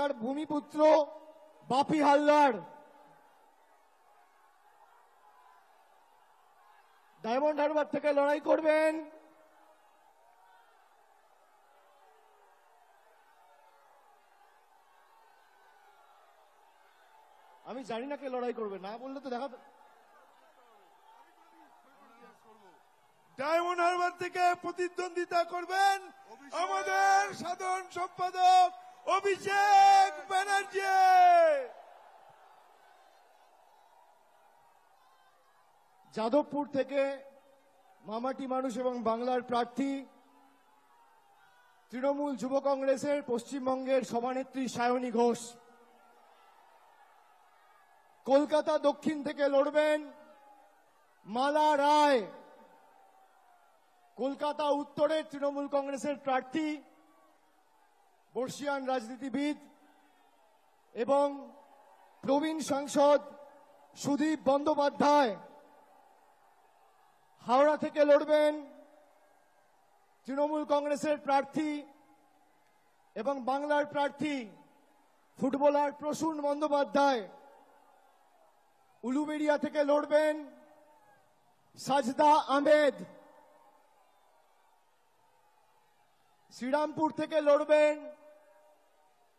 তার ভূমিপুত্র বাপি হালদার ডায়মন্ড হারবার থেকে লড়াই করবেন। আমি জানি না কে লড়াই করবে, না বললে তো দেখা। ডায়মন্ড হারবার থেকে প্রতিদ্বন্দ্বিতা করবেন আমাদের সাধারণ সম্পাদক অভিষেক ব্যানার্জি। যাদবপুর থেকে মামাটি মানুষ এবং বাংলার প্রার্থী তৃণমূল যুব কংগ্রেসের পশ্চিমবঙ্গের সভানেত্রী সায়নী ঘোষ। কলকাতা দক্ষিণ থেকে লড়বেন মালা রায়। কলকাতা উত্তরের তৃণমূল কংগ্রেসের প্রার্থী বর্ষিয়ান রাজনীতিবিদ এবং প্রবীণ সাংসদ সুদীপ বন্দ্যোপাধ্যায়। হাওড়া থেকে লড়বেন তৃণমূল কংগ্রেসের প্রার্থী এবং বাংলার প্রার্থী ফুটবলার প্রসূন বন্দ্যোপাধ্যায়। উলুবেড়িয়া থেকে লড়বেন সাজদা আহমেদ। শ্রীরামপুর থেকে লড়বেন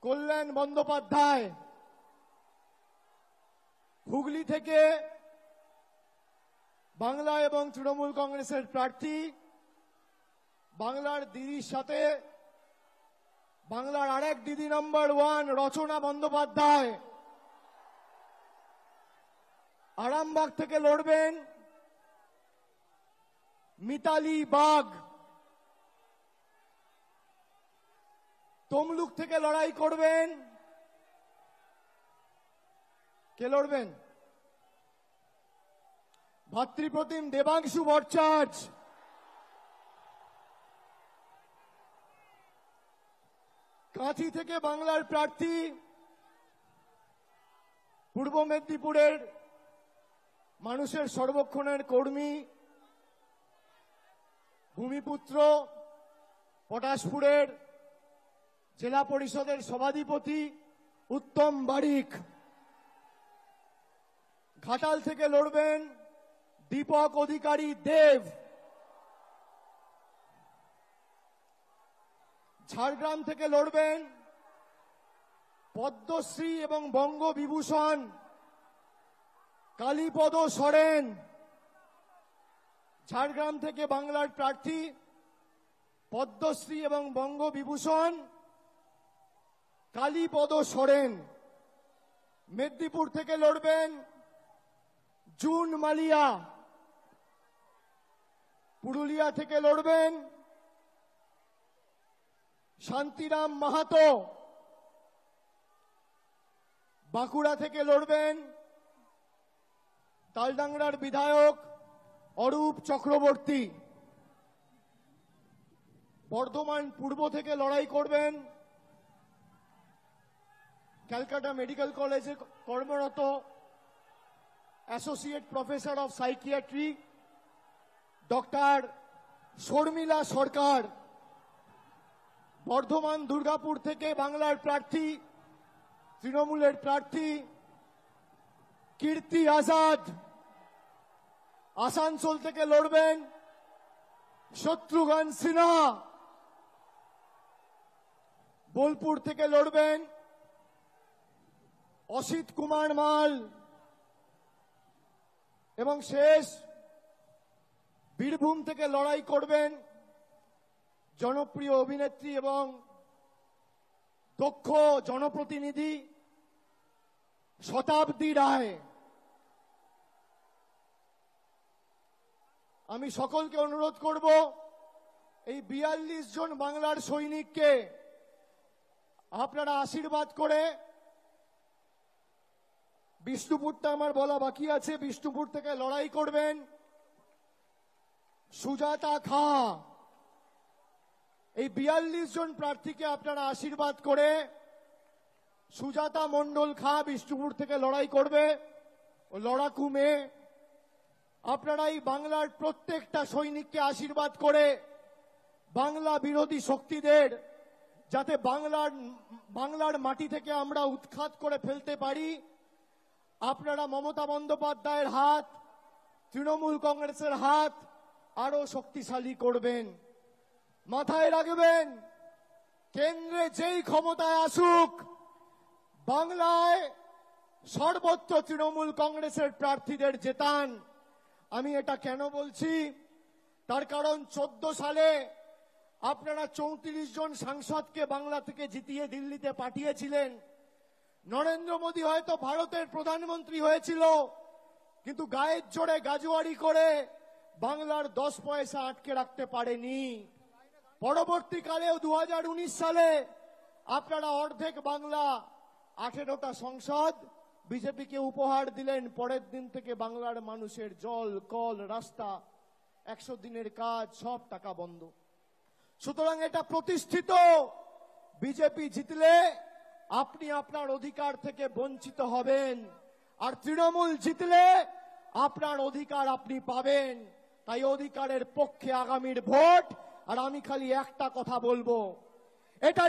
কল্যাণ বন্দ্যোপাধ্যায়। হুগলি থেকে বাংলা এবং তৃণমূল কংগ্রেসের প্রার্থী বাংলার দিদির সাথে বাংলার আরেক দিদি নম্বর 1 রচনা বন্দ্যোপাধ্যায়। আরামবাগ থেকে লড়বেন মিতালি বাগ। তমলুক থেকে লড়াই করবেন, কে লড়বেন? ভাতৃপ্রতিম দেবাংশু ভট্টাচার্য। কাঁথি থেকে বাংলার প্রার্থী পূর্ব মেদিনীপুরের মানুষের সর্বক্ষণের কর্মী ভূমিপুত্র পটাশপুরের জেলা পরিষদের সভাধিপতি উত্তম বারিক। ঘাটাল থেকে লড়বেন দীপক অধিকারী দেব। ঝাড়গ্রাম থেকে লড়বেন পদ্মশ্রী এবং বঙ্গবিভূষণ কালীপদ সরেন। ঝাড়গ্রাম থেকে বাংলার প্রার্থী পদ্মশ্রী এবং বঙ্গবিভূষণ কালীপদ সরেন। মেদিনীপুর থেকে লড়বেন জুন মালিয়া। পুরুলিয়া থেকে লড়বেন শান্তিরাম মাহাতো। বাঁকুড়া থেকে লড়বেন তালডাংরার বিধায়ক অরূপ চক্রবর্তী। বর্ধমান পূর্ব থেকে লড়াই করবেন ক্যালকাটা মেডিকেল কলেজে কর্মরত associate professor of psychiatry doctor Sharmila Sarkar. Bardhaman Durgapur থেকে বাংলার প্রার্থী তৃণমূলের প্রার্থী কীর্তি আজাদ। আসানসোল থেকে লড়বেন শত্রুঘ্ন সিনহা। বোলপুর থেকে লড়বেন অসিত কুমার মাল। এবং শেষ বীরভূম থেকে লড়াই করবেন জনপ্রিয় অভিনেত্রী এবং দক্ষ জনপ্রতিনিধি শতাব্দী রায়। আমি সকলকে অনুরোধ করব এই 42 জন বাংলার সৈনিককে আপনারা আশীর্বাদ করে, বিষ্ণুপুরটা আমার বলা বাকি আছে, বিষ্ণুপুর থেকে লড়াই করবেন সুজাতা খা। এই 42 জন প্রার্থীকে আপনারা আশীর্বাদ করে সুজাতা মণ্ডল খা বিষ্ণুপুর থেকে লড়াই করবে ও লড়াকু মেয়ে। আপনারা এই বাংলার প্রত্যেকটা সৈনিককে আশীর্বাদ করে বাংলা বিরোধী শক্তিদের যাতে বাংলার মাটি থেকে আমরা উৎখাত করে ফেলতে পারি, আপনারা মমতা বন্দ্যোপাধ্যায়ের হাত, তৃণমূল কংগ্রেসের হাত আরো শক্তিশালী করবেন। মাথায় রাখবেন, কেন্দ্রে যেই ক্ষমতায় আসুক, বাংলায় সর্বত্র তৃণমূল কংগ্রেসের প্রার্থীদের জেতান। আমি এটা কেন বলছি, তার কারণ 14 সালে আপনারা 34 জন সাংসদকে বাংলা থেকে জিতিয়ে দিল্লিতে পাঠিয়েছিলেন। নরেন্দ্র মোদী হয়তো ভারতের প্রধানমন্ত্রী হয়েছিল, কিন্তু গায়ের জোরে গাজুয়ারি করে বাংলার 10 পয়সা আটকে রাখতে পারেনি। পরবর্তীকালেও 2019 সালে আপনারা অর্ধেক বাংলা, 18টা সংসদ বিজেপিকে উপহার দিলেন। পরের দিন থেকে বাংলার মানুষের জল, কল, রাস্তা, 100 দিনের কাজ, সব টাকা বন্ধ। সুতরাং এটা প্রতিষ্ঠিত, বিজেপি জিতলে আপনি আপনার অধিকার থেকে বঞ্চিত হবেন, আর তৃণমূল জিতলে আপনার অধিকার আপনি পাবেন। তাই অধিকারের পক্ষে আগামীর ভোট। আর আমি খালি একটা কথা বলবো, এটা